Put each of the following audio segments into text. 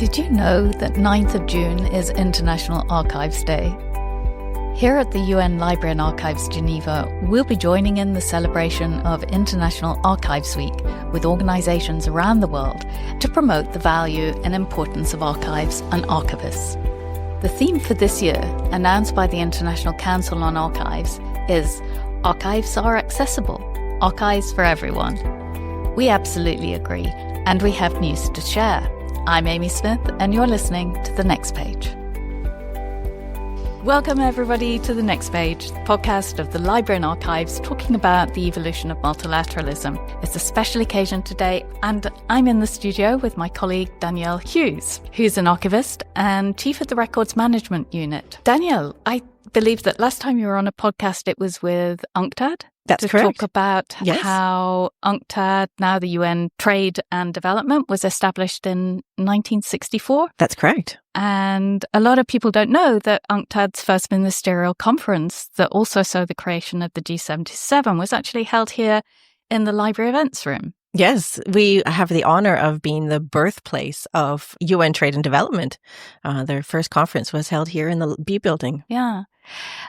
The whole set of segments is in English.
Did you know that 9th of June is International Archives Day? Here at the UN Library and Archives Geneva, we'll be joining in the celebration of International Archives Week with organisations around the world to promote the value and importance of archives and archivists. The theme for this year, announced by the International Council on Archives, is Archives are accessible, archives for everyone. We absolutely agree, and we have news to share. I'm Amy Smith, and you're listening to The Next Page. Welcome, everybody, to The Next Page, the podcast of the Library and Archives talking about the evolution of multilateralism. It's a special occasion today, and I'm in the studio with my colleague Danielle Hughes, who's an archivist and chief of the Records Management Unit. Danielle, I believe that last time you were on a podcast, it was with UNCTAD. That's correct. Talk about how UNCTAD, now the UN Trade and Development, was established in 1964. That's correct. And a lot of people don't know that UNCTAD's first ministerial conference that also saw the creation of the G77 was actually held here in the library events room. Yes, we have the honor of being the birthplace of UN Trade and Development. Their first conference was held here in the B building. Yeah.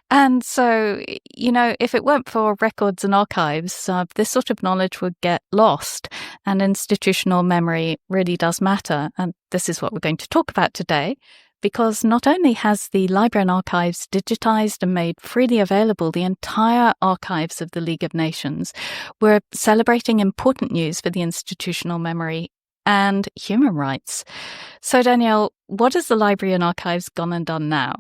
And so, you know, if it weren't for records and archives, this sort of knowledge would get lost, and institutional memory really does matter. And this is what we're going to talk about today, because not only has the Library and Archives digitized and made freely available the entire archives of the League of Nations, we're celebrating important news for the institutional memory and human rights. So, Danielle, what has the Library and Archives gone and done now?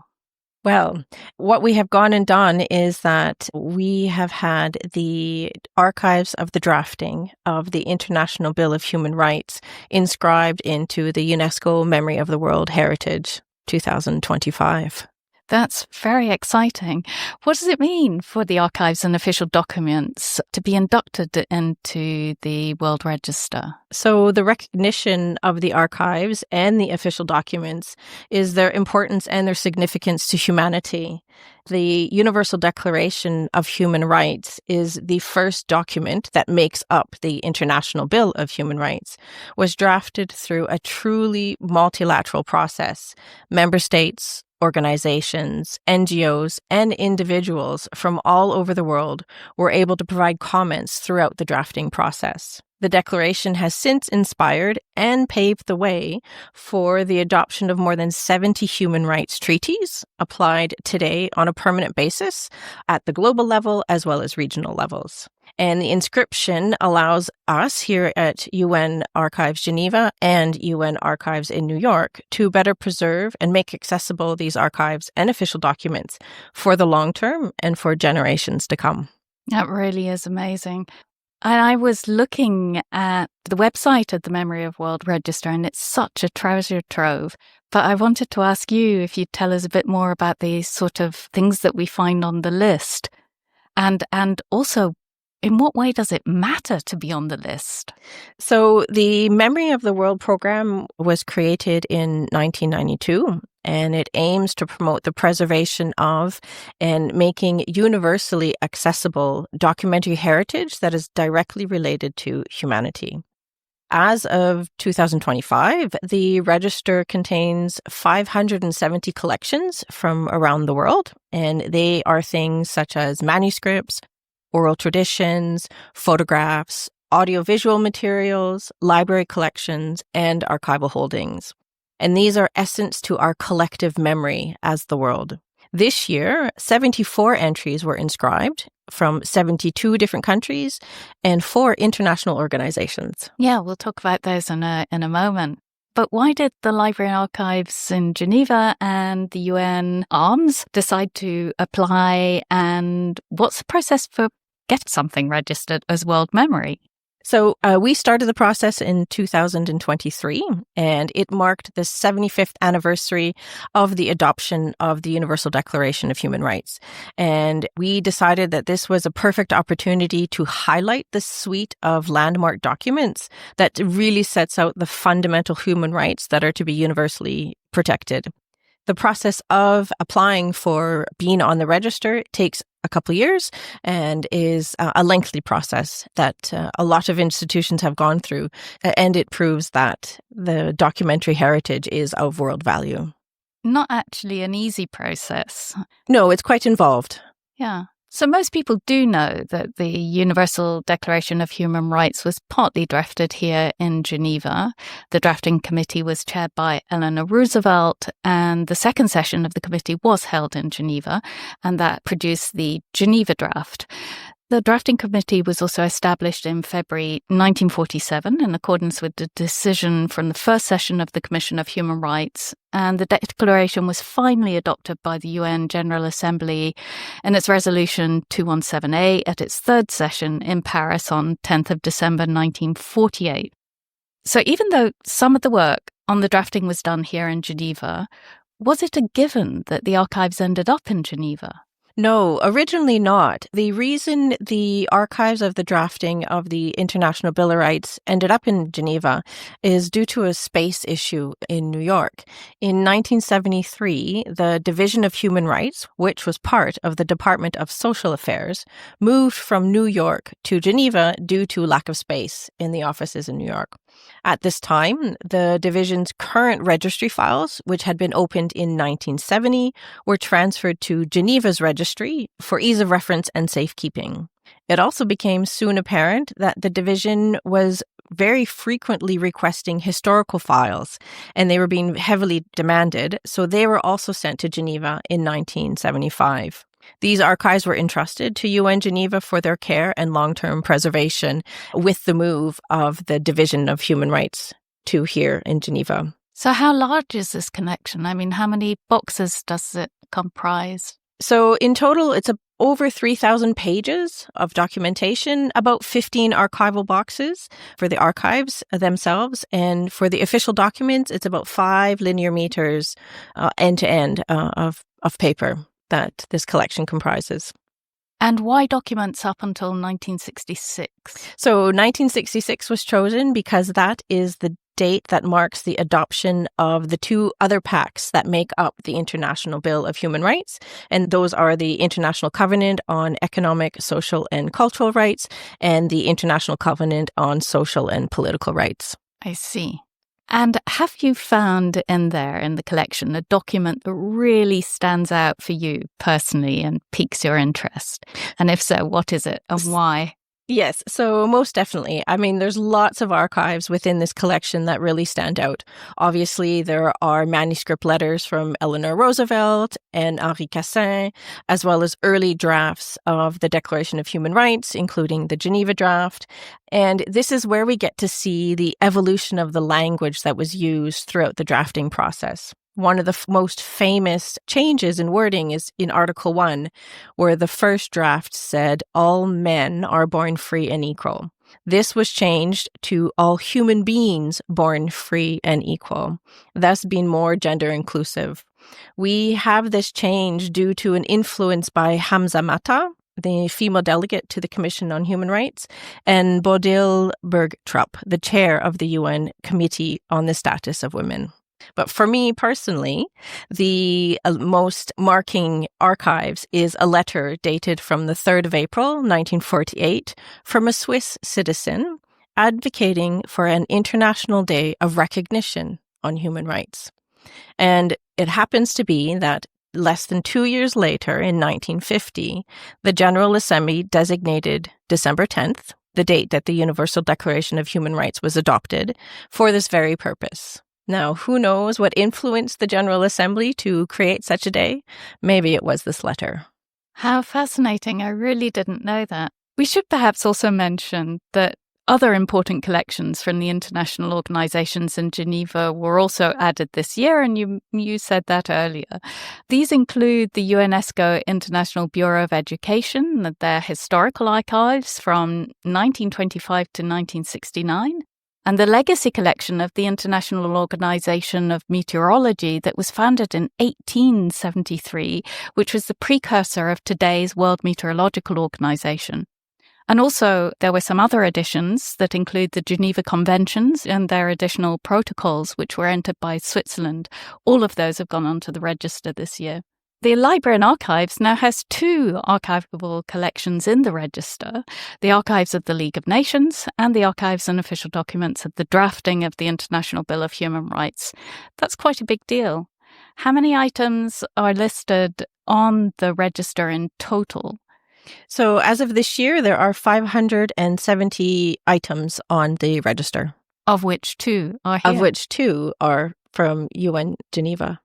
Well, what we have gone and done is that we have had the archives of the drafting of the International Bill of Human Rights inscribed into the UNESCO Memory of the World Heritage 2025. That's very exciting. What does it mean for the archives and official documents to be inducted into the World Register? So the recognition of the archives and the official documents is their importance and their significance to humanity. The Universal Declaration of Human Rights is the first document that makes up the International Bill of Human Rights, was drafted through a truly multilateral process. Member states, organizations, NGOs, and individuals from all over the world were able to provide comments throughout the drafting process. The declaration has since inspired and paved the way for the adoption of more than 70 human rights treaties applied today on a permanent basis at the global level as well as regional levels. And the inscription allows us here at UN Archives Geneva and UN Archives in New York to better preserve and make accessible these archives and official documents for the long term and for generations to come. That really is amazing. And I was looking at the website of the Memory of World Register, and it's such a treasure trove. But I wanted to ask you if you'd tell us a bit more about the sort of things that we find on the list, and also, in what way does it matter to be on the list? So the Memory of the World program was created in 1992, and it aims to promote the preservation of and making universally accessible documentary heritage that is directly related to humanity. As of 2025, the register contains 570 collections from around the world, and they are things such as manuscripts, oral traditions, photographs, audiovisual materials, library collections, and archival holdings. And these are essence to our collective memory as the world. This year, 74 entries were inscribed from 72 different countries and 4 international organizations. Yeah, we'll talk about those in a moment. But why did the Library and Archives in Geneva and the UN Arms decide to apply, and what's the process for getting something registered as world memory? So we started the process in 2023, and it marked the 75th anniversary of the adoption of the Universal Declaration of Human Rights. And we decided that this was a perfect opportunity to highlight the suite of landmark documents that really sets out the fundamental human rights that are to be universally protected. The process of applying for being on the register takes a couple of years and is a lengthy process that a lot of institutions have gone through. And it proves that the documentary heritage is of world value. Not actually an easy process. No, it's quite involved. Yeah. So most people do know that the Universal Declaration of Human Rights was partly drafted here in Geneva. The drafting committee was chaired by Eleanor Roosevelt, and the second session of the committee was held in Geneva, and that produced the Geneva draft. The drafting committee was also established in February 1947 in accordance with the decision from the first session of the Commission of Human Rights, and the declaration was finally adopted by the UN General Assembly in its resolution 217A at its third session in Paris on 10th of December 1948. So even though some of the work on the drafting was done here in Geneva, was it a given that the archives ended up in Geneva? No, originally not. The reason the archives of the drafting of the International Bill of Rights ended up in Geneva is due to a space issue in New York. In 1973, the Division of Human Rights, which was part of the Department of Social Affairs, moved from New York to Geneva due to lack of space in the offices in New York. At this time, the division's current registry files, which had been opened in 1970, were transferred to Geneva's registry for ease of reference and safekeeping. It also became soon apparent that the division was very frequently requesting historical files, and they were being heavily demanded, so they were also sent to Geneva in 1975. These archives were entrusted to UN Geneva for their care and long-term preservation with the move of the Division of Human Rights to here in Geneva. So how large is this collection? I mean, how many boxes does it comprise? So in total, it's over 3,000 pages of documentation, about 15 archival boxes for the archives themselves. And for the official documents, it's about 5 linear meters end-to-end of paper that this collection comprises. And why documents up until 1966? So 1966 was chosen because that is the date that marks the adoption of the 2 other pacts that make up the International Bill of Human Rights. And those are the International Covenant on Economic, Social, and Cultural Rights and the International Covenant on Social and Political Rights. I see. And have you found in there, in the collection, a document that really stands out for you personally and piques your interest? And if so, what is it and why? Yes, so most definitely. I mean, there's lots of archives within this collection that really stand out. Obviously, there are manuscript letters from Eleanor Roosevelt and Henri Cassin, as well as early drafts of the Declaration of Human Rights, including the Geneva draft. And this is where we get to see the evolution of the language that was used throughout the drafting process. One of the most famous changes in wording is in Article 1, where the first draft said, all men are born free and equal. This was changed to all human beings born free and equal, thus being more gender inclusive. We have this change due to an influence by Hansa Mehta, the female delegate to the Commission on Human Rights, and Bodil Bergtrup, the chair of the UN Committee on the Status of Women. But for me personally, the most marking archives is a letter dated from the 3rd of April, 1948, from a Swiss citizen advocating for an International Day of Recognition on Human Rights. And it happens to be that less than 2 years later, in 1950, the General Assembly designated December 10th, the date that the Universal Declaration of Human Rights was adopted, for this very purpose. Now, who knows what influenced the General Assembly to create such a day? Maybe it was this letter. How fascinating. I really didn't know that. We should perhaps also mention that other important collections from the international organizations in Geneva were also added this year, and you said that earlier. These include the UNESCO International Bureau of Education, their historical archives from 1925 to 1969, and the legacy collection of the International Organization of Meteorology that was founded in 1873, which was the precursor of today's World Meteorological Organization. And also, there were some other additions that include the Geneva Conventions and their additional protocols, which were entered by Switzerland. All of those have gone onto the register this year. The Library and Archives now has 2 archivable collections in the register, the Archives of the League of Nations and the Archives and Official Documents of the Drafting of the International Bill of Human Rights. That's quite a big deal. How many items are listed on the register in total? So as of this year, there are 570 items on the register. Of which 2 are here? Of which 2 are from UN Geneva.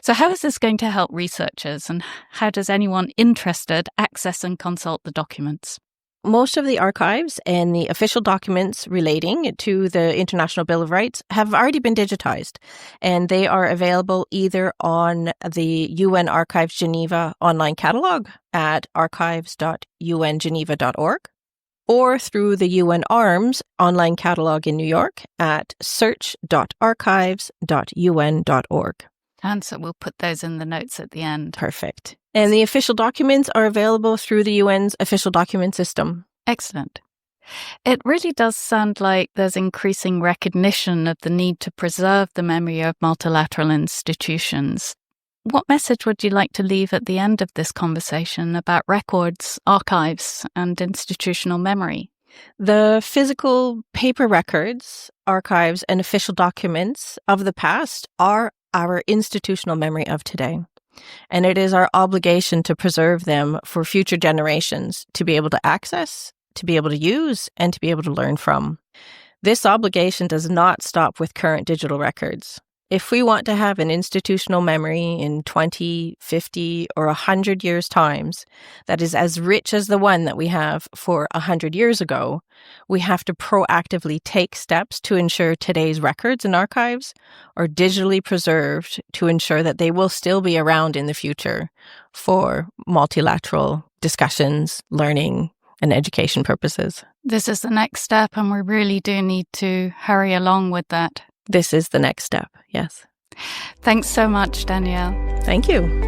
So how is this going to help researchers, and how does anyone interested access and consult the documents? Most of the archives and the official documents relating to the International Bill of Rights have already been digitized, and they are available either on the UN Archives Geneva online catalog at archives.ungeneva.org or through the UN ARMS online catalog in New York at search.archives.un.org. Hansa will put those in the notes at the end. Perfect. And the official documents are available through the UN's official document system. Excellent. It really does sound like there's increasing recognition of the need to preserve the memory of multilateral institutions. What message would you like to leave at the end of this conversation about records, archives, and institutional memory? The physical paper records, archives, and official documents of the past are our institutional memory of today. And it is our obligation to preserve them for future generations to be able to access, to be able to use, and to be able to learn from. This obligation does not stop with current digital records. If we want to have an institutional memory in 20, 50, or 100 years' times that is as rich as the one that we have for 100 years ago, we have to proactively take steps to ensure today's records and archives are digitally preserved to ensure that they will still be around in the future for multilateral discussions, learning, and education purposes. This is the next step, and we really do need to hurry along with that. This is the next step, yes. Thanks so much, Danielle. Thank you.